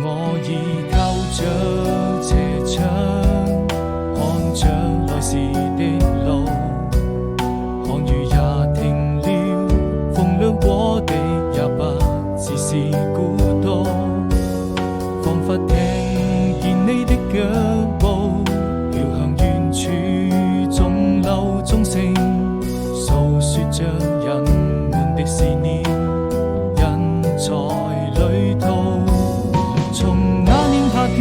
我倚靠着斜窗，看着來時的路，看雨也停了，風涼過地也不只是孤獨，彷彿聽見你的腳步飄向遠處，鐘樓鐘聲訴說着人們的思念，人在旅途，從那年夏天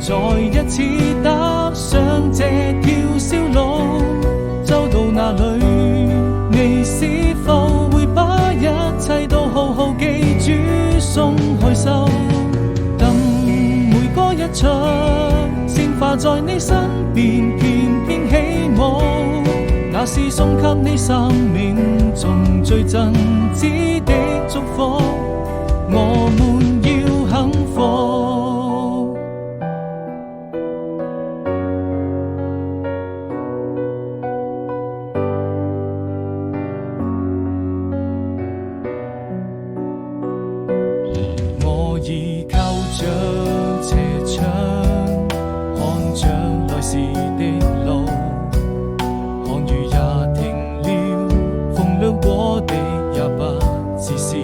再一次踏上這條小路，走到哪裏你是否會把一切都好好記住，鬆開手，等每個一場鮮花在你身邊翩翩起舞，那是送給你生命中最真摯的祝福，我們要幸福。我倚靠着斜窗，看着來時的路，看雨也停了，風涼過地也不只是